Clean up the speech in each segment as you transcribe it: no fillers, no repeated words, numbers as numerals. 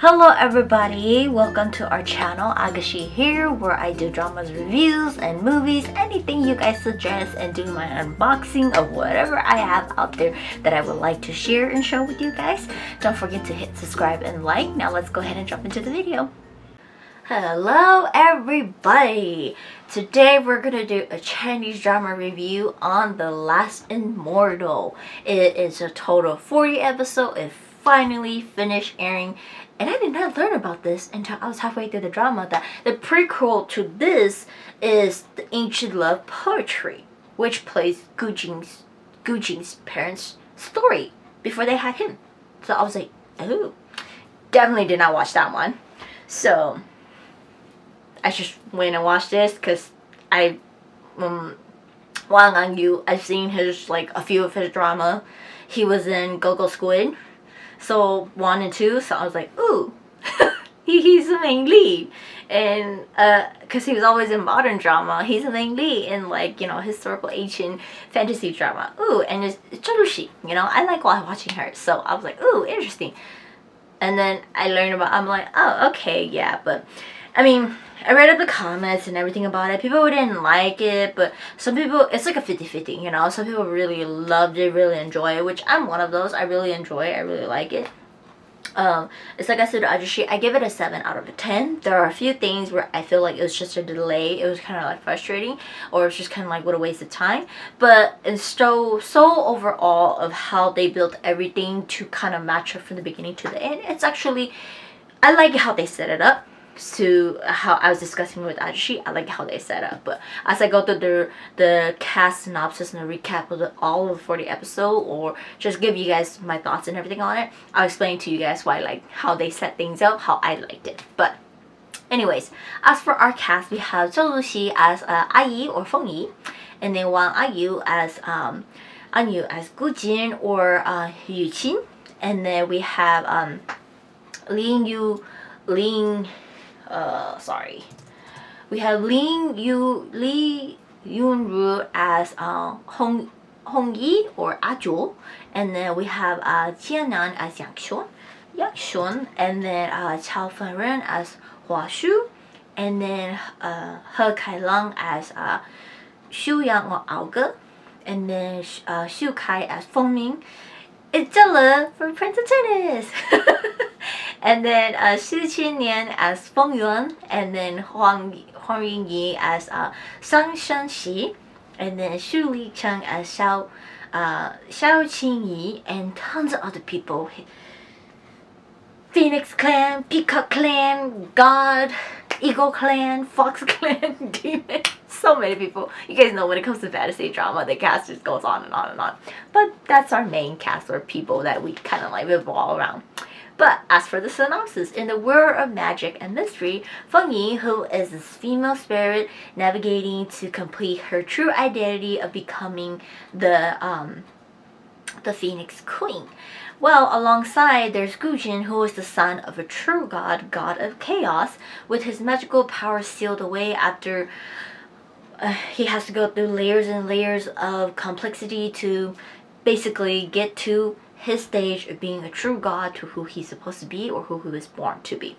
Hello everybody, welcome to our channel. Agashi here, where I do dramas, reviews, and movies, anything you guys suggest, and do my unboxing of whatever I have out there that I would like to share and show with you guys. Don't forget to hit subscribe and like. Now let's go ahead and jump into the video. Hello everybody! Today we're gonna do a Chinese drama review on The Last Immortal. It is a total of 40 episodes. It finally finished airing, and I did not learn about this until I was halfway through the drama that the prequel to this is the Ancient Love Poetry, which plays Gu Jing's parents' story before they had him. So I was like, oh, definitely did not watch that one. So I just went and watched this because Wang Angyu, I've seen his a few of his drama. He was in Go Squid, so 1 and 2. So I was like, ooh, he's the main lead, and because he was always in modern drama, he's the main lead in historical ancient fantasy drama. Ooh, and it's Zhou I like watching her. So I was like, ooh, interesting. And then I learned about. I'm like, oh, okay, yeah, but I mean, I read up the comments and everything about it. People didn't like it, but some people, it's like a 50-50, Some people really loved it, really enjoy it, which I'm one of those. I really enjoy it. I really like it. It's like I said, I give it a 7 out of 10. There are a few things where I feel like it was just a delay. It was kind of frustrating, or it's just kind of what a waste of time. But it's so overall of how they built everything to kind of match up from the beginning to the end. It's actually, I like how they set it up. To how I was discussing with Ajushi, I like how they set up. But as I go through the cast synopsis and the recap of all of the 40 episodes, or just give you guys my thoughts and everything on it, I'll explain to you guys why, how they set things up, how I liked it. But anyways, as for our cast, we have Zhou Luxi as Ai or Feng Yi, and then Wang Anyu as Gu Jin or Yu Qin, and then we have we have Lee Yunru as Hong Yi or Ajo, and then we have Jianan as Yang Xun, and then Chao Fenren as Hua Shu, and then He Kailang as Xu Yang or Aoge, and then Xu Kai as Feng Ming. It's Zhele from Prince of Tennis. And then Xu Qinnian as Feng Yuan, and then Huang Yingyi as Sang Shanxi, and then Xu Licheng as Xiao Qingyi, and tons of other people. Phoenix Clan, Peacock Clan, God, Eagle Clan, Fox Clan, Demon. So many people. You guys know when it comes to fantasy drama, the cast just goes on and on and on. But that's our main cast, or people that we kind of revolve around. But as for the synopsis, in the world of magic and mystery, Feng Yi, who is this female spirit navigating to complete her true identity of becoming the Phoenix Queen. Well, alongside there's Gu Jin, who is the son of a true god of chaos, with his magical powers sealed away after he has to go through layers and layers of complexity to basically get to his stage of being a true god, to who he's supposed to be or who he was born to be.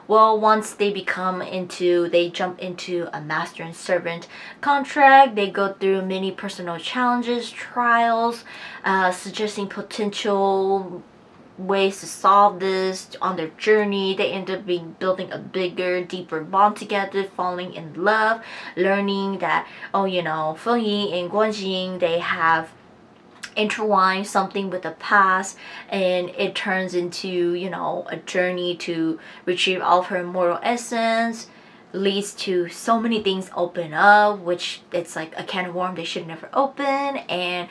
Well, once they jump into a master and servant contract, they go through many personal challenges, trials, suggesting potential ways to solve this on their journey. They end up building a bigger, deeper bond together, falling in love, learning that, Feng Yi and Guanjing, they have intertwine something with the past, and it turns into a journey to retrieve all of her immortal essence, leads to so many things open up, which it's like a can of worms they should never open, and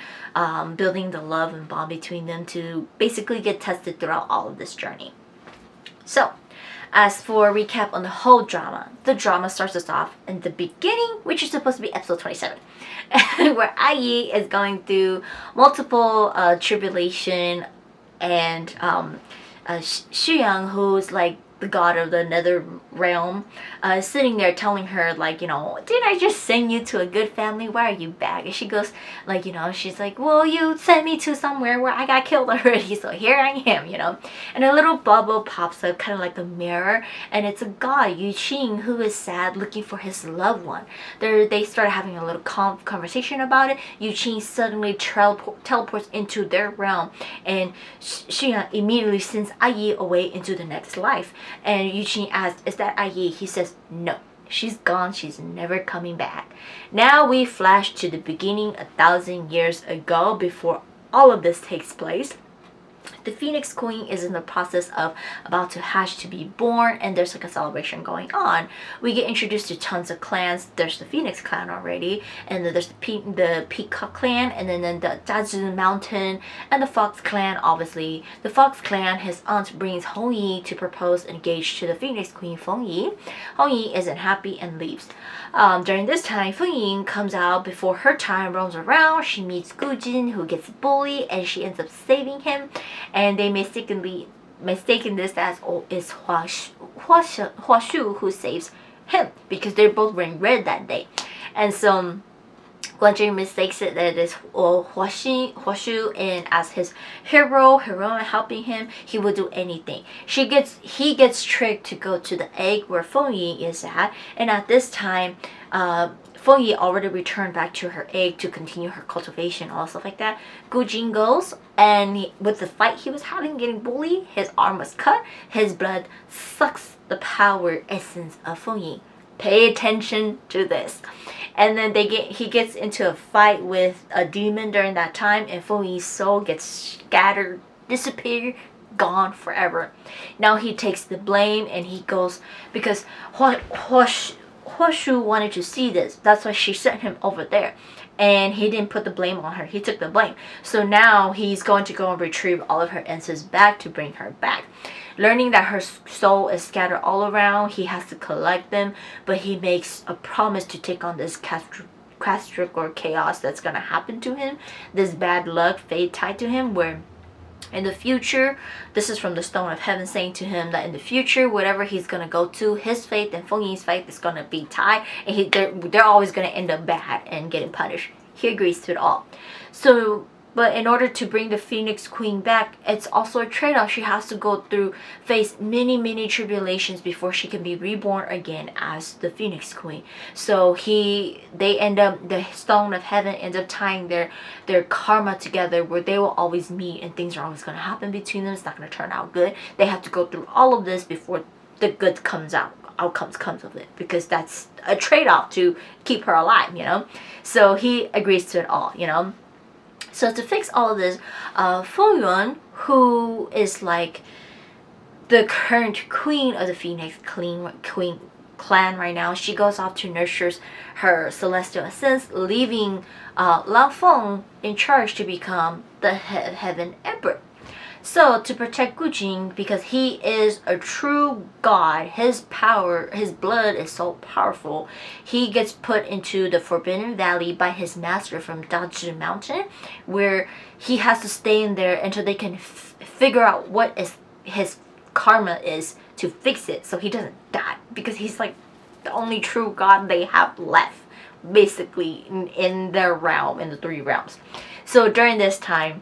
building the love and bond between them to basically get tested throughout all of this journey. So as for a recap on the whole drama, the drama starts us off in the beginning, which is supposed to be episode 27, where Ai is going through multiple tribulation, and Xu Yang, who's the god of the nether realm, sitting there telling her, like, didn't I just send you to a good family? Why are you back? And she goes, like, she's like, well, you sent me to somewhere where I got killed already, so here I am. And a little bubble pops up, kind of like a mirror, and it's a god, Yu Qing, who is sad, looking for his loved one. They started having a little conversation about it. Yu Qing suddenly teleports into their realm, and she immediately sends Ai away into the next life. And Yu Qing asks, is that Ai? He says, no. She's gone. She's never coming back. Now we flash to the beginning 1,000 years ago, before all of this takes place. The Phoenix Queen is in the process of about to hatch to be born, and there's like a celebration going on. We get introduced to tons of clans. There's the Phoenix clan already, and then there's the Peacock clan, and then the Dazu Mountain, and the Fox clan. Obviously, the Fox clan, his aunt brings Hong Yi to propose and engage to the Phoenix Queen, Feng Yi. Hong Yi isn't happy and leaves. During this time, Feng Yi comes out before her time, roams around. She meets Gu Jin, who gets bullied, and she ends up saving him. And they mistaken this as is Hua Shu who saves him, because they're both wearing red that day. And so Guan Jing mistakes it that it is Hua Shu, and as his heroine helping him, he will do anything. He gets tricked to go to the egg where Feng Yi is at, and at this time, Feng Yi already returned back to her egg to continue her cultivation, all stuff like that. Gu Jin goes, and with the fight he was having, getting bullied, his arm was cut. His blood sucks the power essence of Feng Yi. Pay attention to this. And then he gets into a fight with a demon during that time, and Feng Yi's soul gets scattered, disappeared, gone forever. Now he takes the blame, and he goes, because Hua Shu wanted to see this. That's why she sent him over there. And he didn't put the blame on her. He took the blame. So now he's going to go and retrieve all of her essence back to bring her back. Learning that her soul is scattered all around, he has to collect them. But he makes a promise to take on this catastrophe or chaos that's going to happen to him. This bad luck, fate tied to him, where in the future, this is from the Stone of Heaven saying to him that in the future, whatever he's going to go to, his fate and Feng Yi's fate is going to be tied, and they're always going to end up bad and getting punished. He agrees to it all. So, but in order to bring the Phoenix Queen back, it's also a trade-off. She has to face many tribulations before she can be reborn again as the Phoenix Queen. So the Stone of Heaven ends up tying their karma together, where they will always meet and things are always going to happen between them. It's not going to turn out good. They have to go through all of this before the good outcomes comes of it, because that's a trade-off to keep her alive, So he agrees to it all, So to fix all of this, Feng Yuan, who is like the current queen of the Phoenix Queen clan right now, she goes off to nurture her celestial essence, leaving Lao Feng in charge to become the Heaven Emperor. So to protect Gu Jin, because he is a true god, his blood is so powerful, he gets put into the Forbidden Valley by his master from Dazu Mountain, where he has to stay in there until they can figure out what his karma is to fix it, so he doesn't die, because he's like the only true god they have left, basically, in their realm, in the 3 realms. So during this time,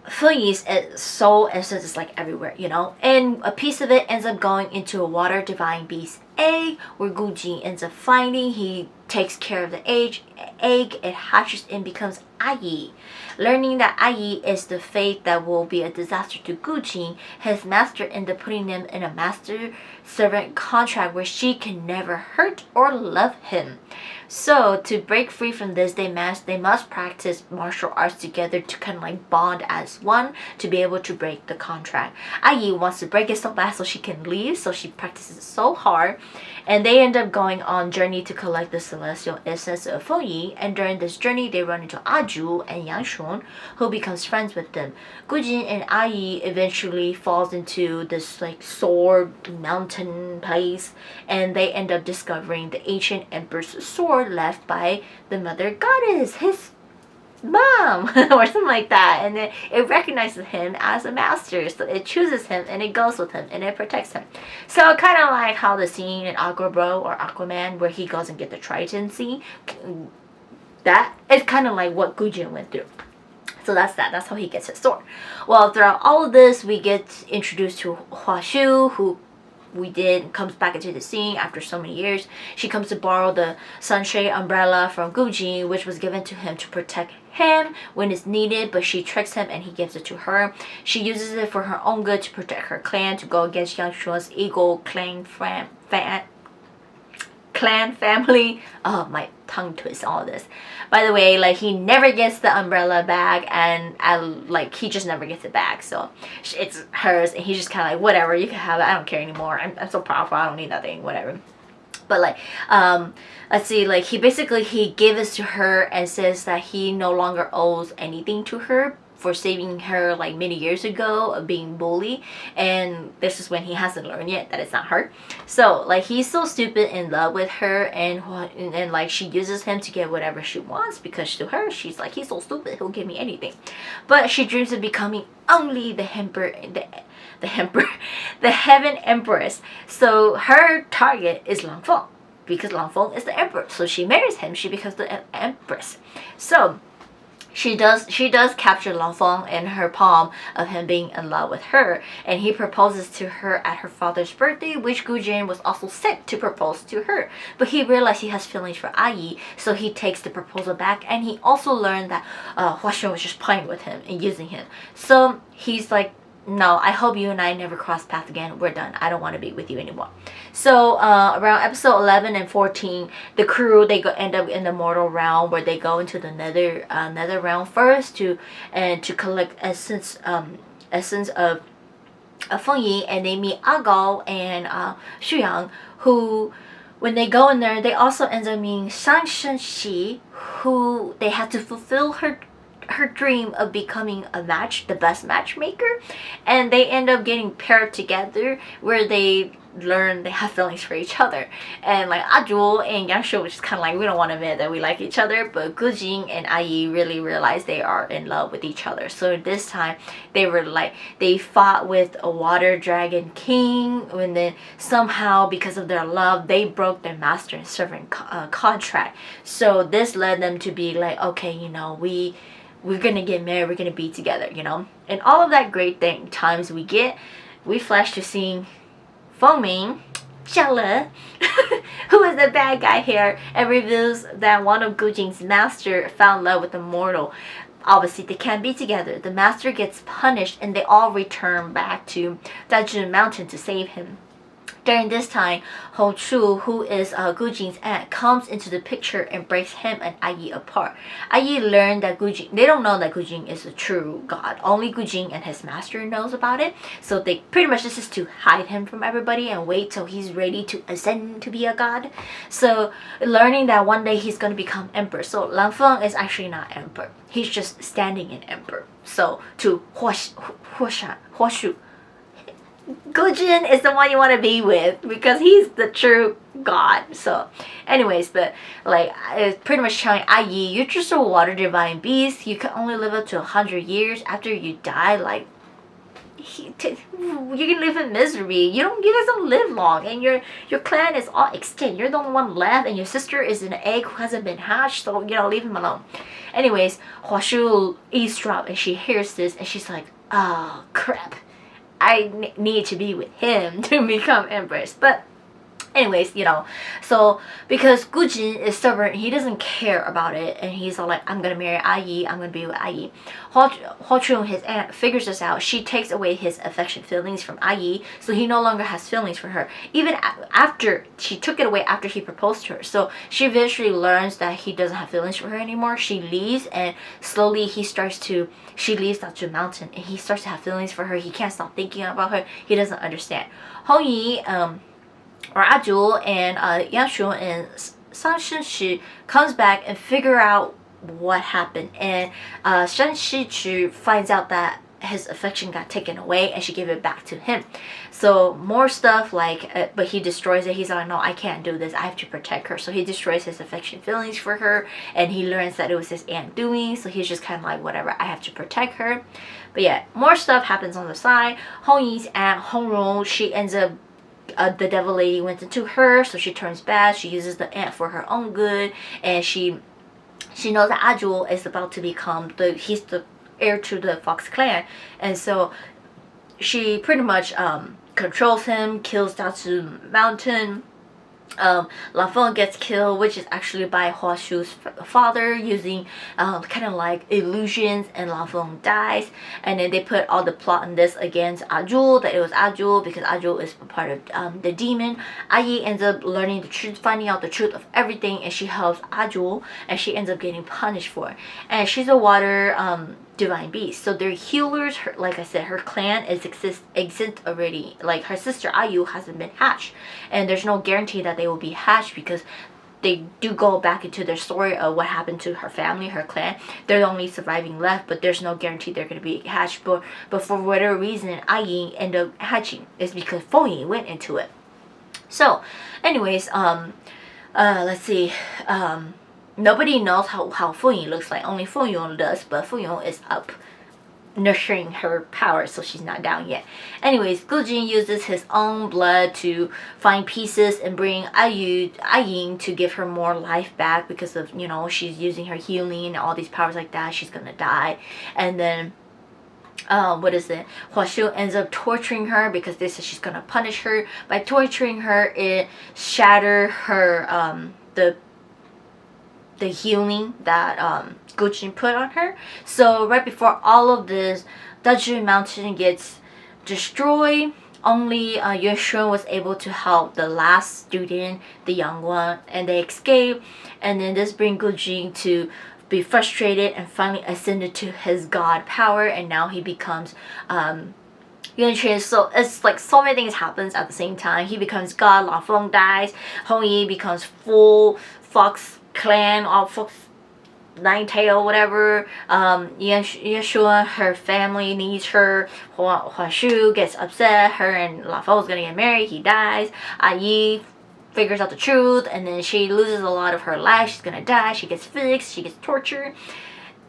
Feng Yi's soul essence is like everywhere, and a piece of it ends up going into a water divine beast egg, where Gu Jin ends up finding. He takes care of the egg, it hatches and becomes Ai. Learning that Ai is the fate that will be a disaster to Gu Jin, his master ends up putting them in a master-servant contract where she can never hurt or love him. So to break free from this, they must practice martial arts together to kind of like bond as one to be able to break the contract. Ai wants to break it so bad so she can leave, so she practices so hard, and they end up going on journey to collect the celestial essence of Feng Yi. And during this journey, they run into Aju and Yang Shun, who becomes friends with them. Gu Jin and Ai eventually falls into this like sword mountain place, and they end up discovering the ancient emperor's sword left by the mother goddess, his Mom, or something like that, and then it recognizes him as a master, so it chooses him and it goes with him and it protects him. So kind of like how the scene in Aqua Bro or Aquaman where he goes and get the Triton sea, that is kind of like what Gujin went through. So that's that. That's how he gets his sword. Well, throughout all of this, we get introduced to Hua Shu, who comes back into the scene after so many years. She comes to borrow the sunshade umbrella from Gujin, which was given to him to protect him when it's needed, but she tricks him and he gives it to her. She uses it for her own good to protect her clan, to go against Yang Shua's eagle clan family. Oh, my tongue twist, all this. By the way, like, he never gets the umbrella back, and like, he just never gets it back, so it's hers, and he's just kind of like, whatever, you can have it, I don't care anymore, I'm so powerful, I don't need nothing, whatever. But like, let's see, like, he gave it to her and says that he no longer owes anything to her for saving her like many years ago of being bullied, and this is when he hasn't learned yet that it's not her. So like, he's so stupid in love with her, and like, she uses him to get whatever she wants, because to her she's like, he's so stupid, he'll give me anything. But she dreams of becoming only the heaven empress. So her target is Lang Feng, because Lang Feng is the emperor. So she marries him, she becomes the empress. So she does capture Lang Feng in her palm of him being in love with her, and he proposes to her at her father's birthday, which Gujin was also sent to propose to her. But he realized he has feelings for Ai, so he takes the proposal back, and he also learned that Hua Xiong was just playing with him and using him. So he's like, no, I hope you and I never cross paths again. We're done. I don't want to be with you anymore. So around episode 11 and 14, the crew, they end up in the mortal realm, where they go into the nether realm first to collect essence of Feng Yi, and they meet Agao and Xu Yang, who, when they go in there, they also end up meeting Shang Shenxi, who they had to fulfill her dream of becoming the best matchmaker, and they end up getting paired together, where they learn they have feelings for each other. And like, Ajul and Yangshu was just kind of like, we don't want to admit that we like each other, but Gujin and Ai really realize they are in love with each other. So this time they fought with a water dragon king, and then somehow, because of their love, they broke their master and servant contract. So this led them to be like, okay, you know, we're gonna get married, we're gonna be together, you know. And all of that great times we flash to seeing Feng Ming, Jella, who is the bad guy here, and reveals that one of Gujin's master found love with Immortal. Obviously, they can't be together. The master gets punished, and they all return back to Dajun Mountain to save him. During this time, Ho Chu, who is Gujin's aunt, comes into the picture and breaks him and Ai apart. Ai learned that they don't know that Gujin is a true god. Only Gujin and his master knows about it. So they pretty much, this is to hide him from everybody and wait till he's ready to ascend to be a god. So learning that one day he's going to become emperor. So Lang Feng is actually not emperor. He's just standing in emperor. So to Hua Shu, Gujin is the one you want to be with, because he's the true god. So anyways, but like, it's pretty much telling Ai, you're just a water divine beast. You can only live up to 100 years. After you die, like, you can live in misery. You guys don't live long, and your clan is all extinct. You're the only one left, and your sister is an egg who hasn't been hatched, so, you know, leave him alone. Anyways, Hua Shu eavesdrops, and she hears this, and she's like, oh crap, I need to be with him to become empress. But anyways, you know, so because Gujin is stubborn, he doesn't care about it, and he's all like, I'm gonna marry Ai, I'm gonna be with Ai. Hua Chun, his aunt, figures this out. She takes away his affection feelings from Ai, so he no longer has feelings for her, even after she took it away after he proposed to her. So she eventually learns that he doesn't have feelings for her anymore. She leaves, and slowly she leaves Dajun Mountain, and he starts to have feelings for her. He can't stop thinking about her. He doesn't understand. Hong Yi, or Ajul, and Yang Shu and Sang Shenxi comes back and figure out what happened, and Shen Shichu finds out that his affection got taken away and she gave it back to him. So more stuff like, but he destroys it. He's like, no, I can't do this. I have to protect her. So he destroys his affection feelings for her, and he learns that it was his aunt doing. So he's just kind of like, whatever, I have to protect her. But yeah, more stuff happens on the side. Hong Yi's aunt, Hong Rong, she ends up, the devil lady went into her, so she turns bad. She uses the aunt for her own good, and she knows that Ajul is about to become he's the heir to the Fox clan, and so she pretty much controls him, kills Dazu Mountain. La Feng gets killed, which is actually by Hua Shu's father, using kind of like illusions, and La Feng dies. And then they put all the plot in this against Ajul, that it was Ajul because Ajul is part of the demon. Ai ends up learning the truth, finding out the truth of everything, and she helps Ajul, and she ends up getting punished for it. And she's a water divine beast, so they're healers. Like I said, her clan exists already. Like her sister Ayu hasn't been hatched, and there's no guarantee that they will be hatched because they do go back into their story of what happened to her family, her clan. They're the only surviving left, but there's no guarantee they're going to be hatched. But for whatever reason, Ai ended up hatching. It's because Feng went into it. So anyways, let's see, nobody knows how Feng looks like. Only Feng does, but Feng is up nurturing her power, so she's not down yet. Anyways, Gujin uses his own blood to find pieces and bring Ayin to give her more life back, because of, you know, she's using her healing and all these powers like that. She's gonna die. And then what is it? Hua Shu ends up torturing her because they said she's gonna punish her. By torturing her, it shattered her the healing that Gujin put on her. So right before all of this, Daju Mountain gets destroyed. Only Yueshun was able to help the last student, the young one, and they escape. And then this brings Gujin to be frustrated and finally ascended to his god power, and now he becomes Yuan. So it's like so many things happens at the same time. He becomes god, La Feng dies, Hong Yi becomes full Fox clan, all Fox Nine Tail, whatever. Yeshua, her family needs her. Hua Shu gets upset. Her and La Feng is gonna get married. He dies. Ai figures out the truth, and then she loses a lot of her life. She's gonna die. She gets fixed. She gets tortured.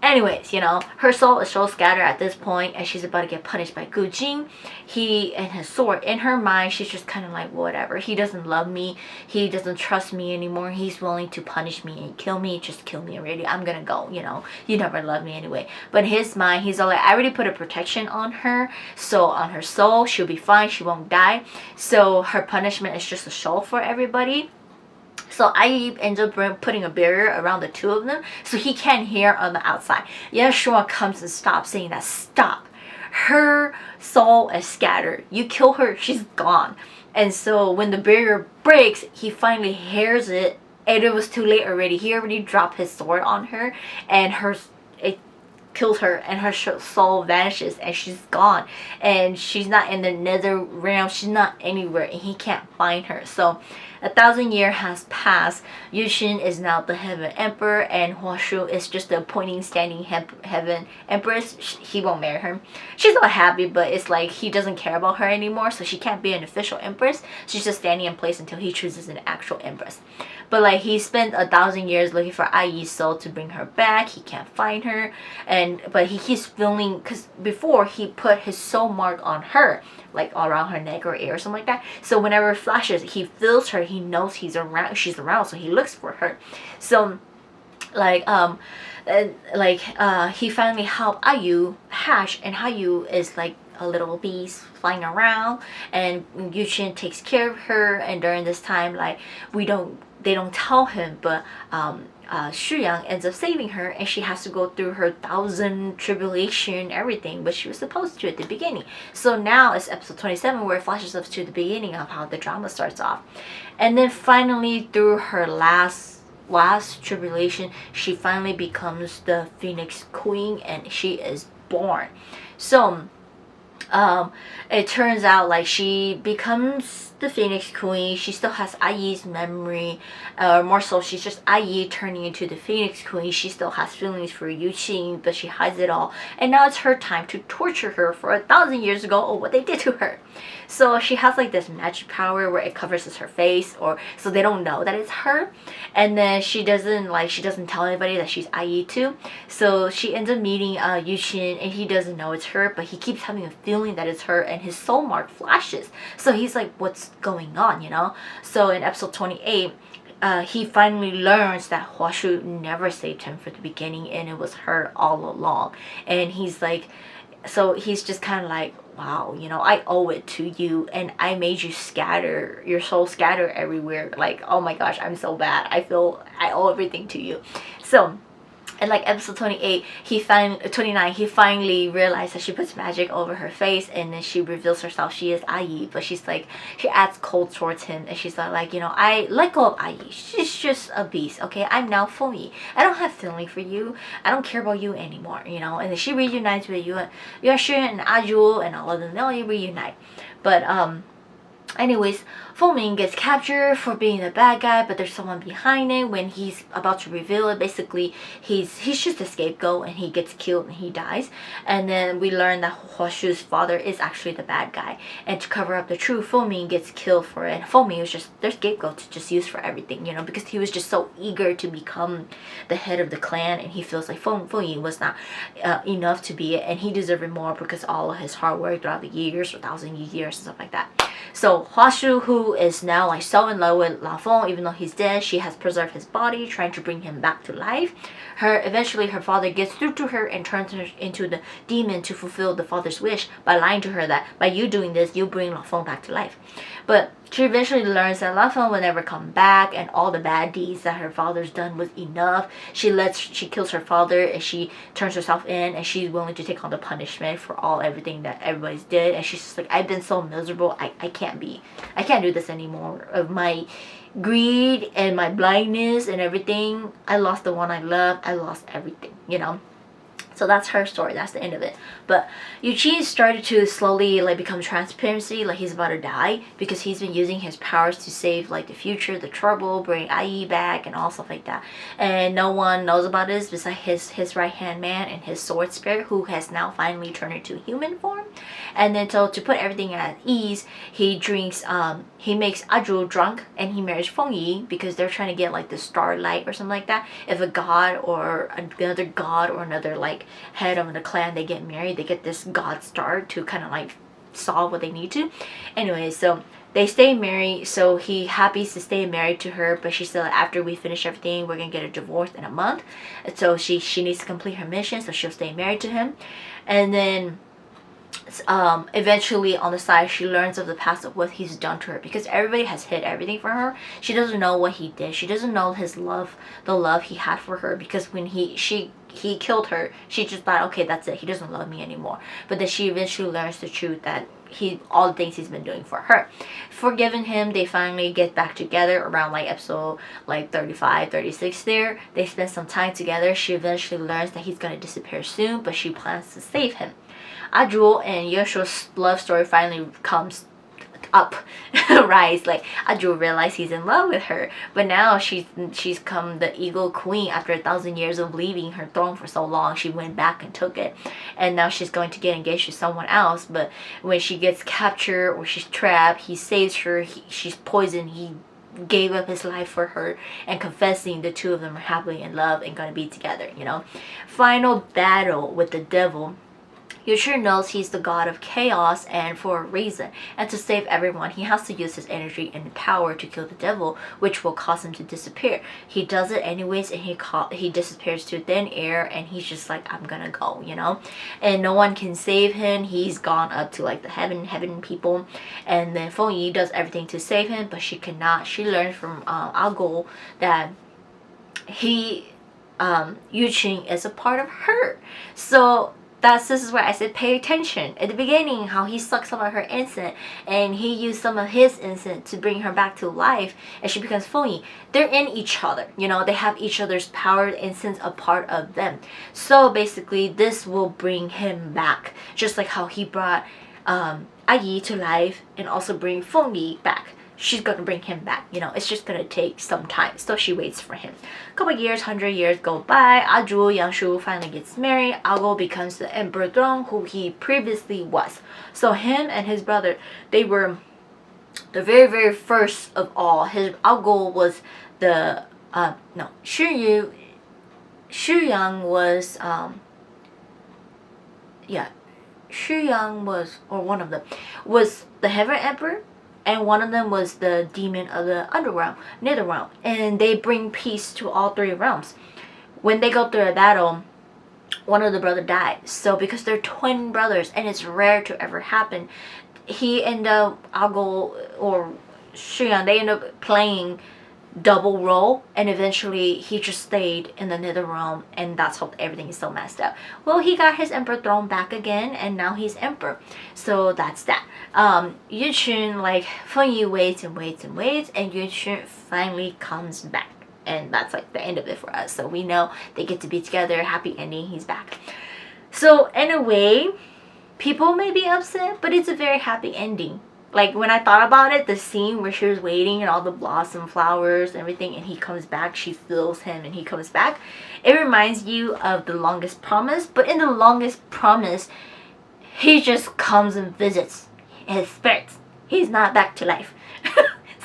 Anyways, you know, her soul is so scattered at this point, and she's about to get punished by Gujin. He and his sword. In her mind, she's just kind of like, whatever. He doesn't love me. He doesn't trust me anymore. He's willing to punish me and kill me. Just kill me already. I'm gonna go, you know. You never loved me anyway. But in his mind, he's all like, I already put a protection on her. So on her soul, she'll be fine. She won't die. So her punishment is just a show for everybody. So I end up putting a barrier around the two of them, so he can't hear on the outside. Yeshua comes and stops, saying that, stop. Her soul is scattered. You kill her, she's gone. And so when the barrier breaks, he finally hears it, and it was too late already. He already dropped his sword on her, and it kills her, and her soul vanishes, and she's gone, and she's not in the nether realm. She's not anywhere, and he can't find her. So 1,000 years has passed. Yushin is now the heaven emperor, and Hua Shu is just the appointing standing heaven empress. He won't marry her. She's not happy, but it's like he doesn't care about her anymore, so she can't be an official empress. She's just standing in place until he chooses an actual empress. But like, he spent 1,000 years looking for Ai's soul to bring her back. He can't find her, but he keeps feeling, because before he put his soul mark on her, like around her neck or ear or something like that. So whenever it flashes, he feels her. He knows she's around, so he looks for her. So like he finally helped Ayu hatch, and Ayu is like a little beast flying around, and Yushin takes care of her. And during this time, like, they don't tell him, but Shuyang ends up saving her, and she has to go through her 1,000 tribulation, everything, but she was supposed to at the beginning. So now it's episode 27, where it flashes up to the beginning of how the drama starts off. And then finally, through her last tribulation, she finally becomes the Phoenix Queen, and she is born. So it turns out like she becomes the Phoenix Queen. She still has IE's memory, or more so, she's just IE turning into the Phoenix Queen. She still has feelings for Yu Qing, but she hides it all. And now it's her time to torture her for 1,000 years ago, or what they did to her. So she has like this magic power where it covers her face, or so they don't know that it's her. And then she doesn't tell anybody that she's IE too. So she ends up meeting Yu Qin, and he doesn't know it's her, but he keeps having a feeling that it's her, and his soul mark flashes. So he's like, what's going on, you know? So in episode 28, he finally learns that Huashu never saved him from the beginning, and it was her all along. And he's like, so he's just kind of like, wow, you know, I owe it to you, and I made you scatter, your soul scatter everywhere. Like, oh my gosh, I'm so bad. I feel I owe everything to you. So, and like episode 28, 29, he finally realized that she puts magic over her face, and then she reveals herself. She is IE, but she's like, she acts cold towards him, and she's like, you know, I let go of IE. She's just a beast, okay? I'm now Fumi. I don't have feeling for you. I don't care about you anymore, you know? And then she reunites with Yuan and Ajul and all of them. They all reunite. But, anyways, Foming gets captured for being the bad guy, but there's someone behind it. When he's about to reveal it, basically he's just a scapegoat, and he gets killed and he dies. And then we learn that Huashu's father is actually the bad guy, and to cover up the truth, Foming gets killed for it. And Foming was just their scapegoat to just use for everything, you know, because he was just so eager to become the head of the clan, and he feels like Foming was not enough to be it, and he deserved more because all of his hard work throughout the years, or 1,000 years and stuff like that. So Huashu, who is now like so in love with Lan Feng, even though he's dead, she has preserved his body, trying to bring him back to life. Eventually her father gets through to her and turns her into the demon to fulfill the father's wish by lying to her that by you doing this, you bring Lan Feng back to life. But she eventually learns that Lan Feng will never come back, and all the bad deeds that her father's done was enough. She kills her father, and she turns herself in, and she's willing to take on the punishment for everything that everybody's did. And she's just like, I've been so miserable, I can't do this anymore. Of my greed and my blindness and everything, I lost the one I love. I lost everything, you know. So that's her story. That's the end of it. But Eugene started to slowly like become transparency, like he's about to die, because he's been using his powers to save like the future, the trouble, bring IE back, and all stuff like that. And no one knows about this besides his right hand man and his sword spirit, who has now finally turned into human form. And then so to put everything at ease, he makes Ajul drunk, and he marries Feng Yi, because they're trying to get like the starlight or something like that. If a god or another like head of the clan, they get married, they get this god star to kind of like solve what they need to. Anyway, so they stay married. So he happy to stay married to her, but she said, after we finish everything, we're gonna get a divorce in a month. And so she needs to complete her mission, so she'll stay married to him. And then eventually on the side, she learns of the past of what he's done to her, because everybody has hid everything from her. She doesn't know what he did. She doesn't know his love, the love he had for her, because when he killed her, she just thought, okay, that's it, he doesn't love me anymore. But then she eventually learns the truth, that all the things he's been doing for her. Forgiving him, they finally get back together around like episode like 35, 36 there. They spend some time together. She eventually learns that he's gonna disappear soon, but she plans to save him. Ajul and Yosho's love story finally comes up, rise. Like Ajul realized he's in love with her, but now she's come the Eagle Queen after 1,000 years of leaving her throne for so long. She went back and took it, and now she's going to get engaged to someone else. But when she gets captured or she's trapped, he saves her. She's poisoned. He gave up his life for her, and confessing the two of them are happily in love and gonna be together, you know. Final battle with the devil. Yushir knows he's the god of chaos, and for a reason. And to save everyone, he has to use his energy and power to kill the devil, which will cause him to disappear. He does it anyways, and he disappears to thin air, and he's just like, I'm gonna go, you know. And no one can save him. He's gone up to like the heaven people, and then Feng Yi does everything to save him, but she cannot. She learns from Agol that Yu Qing is a part of her. So this is where I said pay attention. At the beginning, how he sucked some of her incense, and he used some of his incense to bring her back to life, and she becomes Feng Yi. They're in each other, you know, they have each other's power, incense a part of them. So basically this will bring him back, just like how he brought Ayi to life and also bring Feng Yi back. She's gonna bring him back. You know, it's just gonna take some time. So she waits for him. A couple years, 100 years go by. Aju Yangshu finally gets married. Ago becomes the emperor throne, who he previously was. So him and his brother, they were the very first of all. His Ago was the no, Shu Yang was yeah, Shu Yang was, or one of them was the heaven emperor, and one of them was the demon of the underworld, netherrealm, and they bring peace to all three realms. When they go through a battle, one of the brother died. So because they're twin brothers and it's rare to ever happen, he and Ago or Shuyang, they end up playing double role, and eventually he just stayed in the nether realm, and that's how everything is so messed up. Well, he got his emperor throne back again, and now he's emperor. So that's that. Yuchun, like, Feng Yi waits and waits and waits, and Yuchun finally comes back, and that's like the end of it for us. So we know they get to be together, happy ending, he's back. So in a way, people may be upset, but it's a very happy ending. Like, when I thought about it, the scene where she was waiting and all the blossom flowers and everything, and he comes back, she feels him and he comes back, it reminds you of The Longest Promise. But in The Longest Promise, he just comes and visits his spirits. He's not back to life.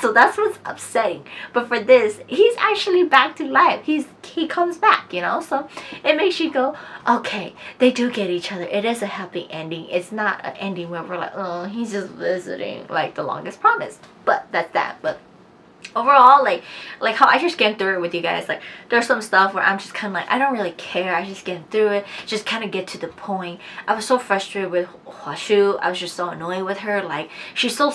So that's what's upsetting. But for this, he's actually back to life. He comes back, you know? So it makes you go, okay, they do get each other. It is a happy ending. It's not an ending where we're like, oh, he's just visiting, like The Longest Promise. But that's that. But overall, like how I just skimmed through it with you guys, like, there's some stuff where I'm just kind of like, I don't really care, I just skimmed through it, just kind of get to the point. I was so frustrated with Huashu. I was just so annoyed with her. Like, she's so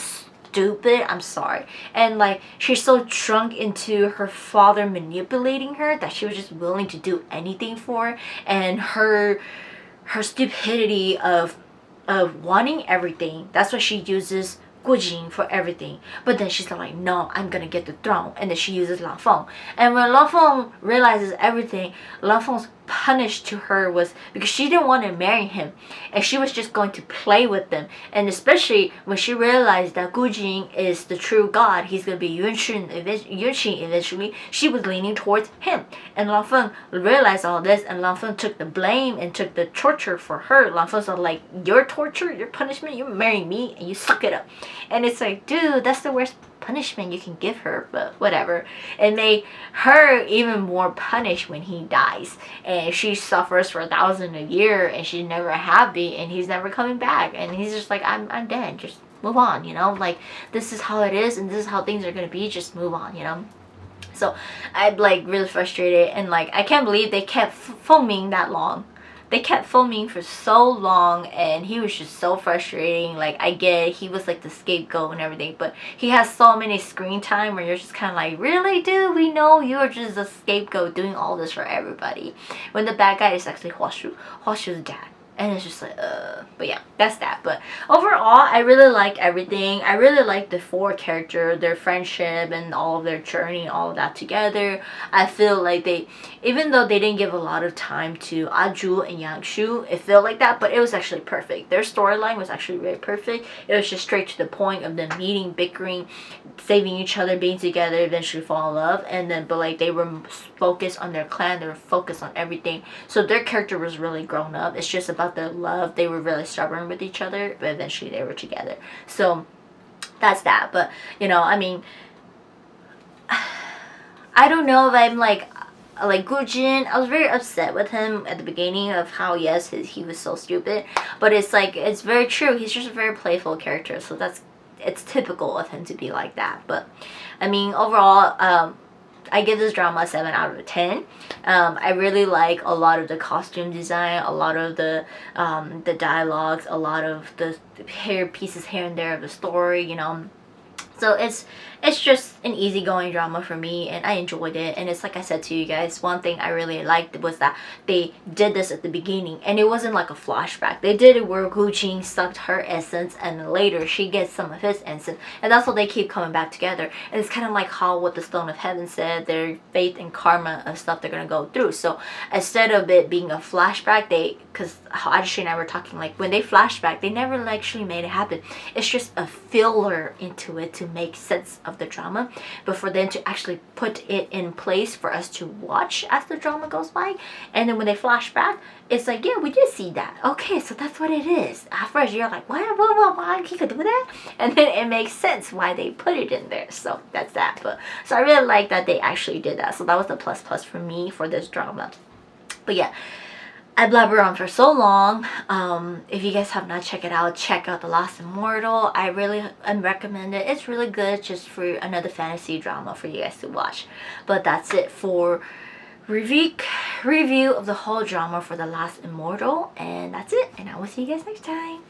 stupid, I'm sorry, and like, she's so drunk into her father manipulating her that she was just willing to do anything for her, and her stupidity of wanting everything. That's why she uses Gujin for everything. But then she's like, no, I'm gonna get the throne. And then she uses Lang Feng. And when Lang Feng realizes everything, Lang Feng's punish to her was because she didn't want to marry him, and she was just going to play with them. And especially when she realized that Gujin is the true god, he's going to be Yunqin eventually, she was leaning towards him. And Lang Feng realized all this, and Lang Feng took the blame and took the torture for her. Lang Feng's like, your torture, your punishment, you marry me and you suck it up. And it's like, dude, that's the worst punishment you can give her, but whatever. It made her even more punished when he dies, and she suffers for 1,000 a year, and she's never happy, and he's never coming back, and he's just like, I'm dead, just move on, you know, like, this is how it is, and this is how things are gonna be, just move on, you know. So I'm like really frustrated, and like, I can't believe they kept filming that long. They kept filming for so long, and he was just so frustrating. Like, I get it, he was like the scapegoat and everything, but he has so many screen time where you're just kind of like, really, dude? We know you're just a scapegoat doing all this for everybody, when the bad guy is actually Huashu's dad. And it's just like, but yeah, that's that. But overall, I really like everything. I really like the four characters, their friendship, and all of their journey, all of that together. I feel like they, even though they didn't give a lot of time to Aju and Yangshu, it felt like that, but it was actually perfect. Their storyline was actually very perfect. It was just straight to the point of them meeting, bickering, saving each other, being together, eventually fall in love, and then, but like, they were focused on their clan, they were focused on everything. So their character was really grown up. It's just about their love. They were really stubborn with each other, but eventually they were together. So that's that. But you know, I mean, I don't know if I'm like Gujin. I was very upset with him at the beginning of how, yes, he was so stupid, but it's like, it's very true, he's just a very playful character, so it's typical of him to be like that. But I mean, overall, I give this drama a 7 out of 10. I really like a lot of the costume design, a lot of the dialogues, a lot of the hair pieces here and there of the story, you know. So it's just an easygoing drama for me, and I enjoyed it. And it's like I said to you guys, one thing I really liked was that they did this at the beginning, and it wasn't like a flashback. They did it where Gu-jin sucked her essence, and then later she gets some of his essence, and that's how they keep coming back together. And it's kind of like how what the Stone of Heaven said, their faith and karma of stuff they're gonna go through. So instead of it being a flashback, because Ajishi and I were talking, like when they flashback, they never actually made it happen. It's just a filler into it to make sense of the drama, but for them to actually put it in place for us to watch as the drama goes by. And then when they flash back, it's like, yeah, we did see that. Okay, so that's what it is. At first you're like, what, why he could do that? And then it makes sense why they put it in there. So that's that. But so I really like that they actually did that. So that was the plus for me for this drama. But yeah, I blabber on for so long. If you guys have not checked it out, check out The Last Immortal. I really recommend it. It's really good just for another fantasy drama for you guys to watch. But that's it for review of the whole drama for The Last Immortal. And that's it. And I will see you guys next time.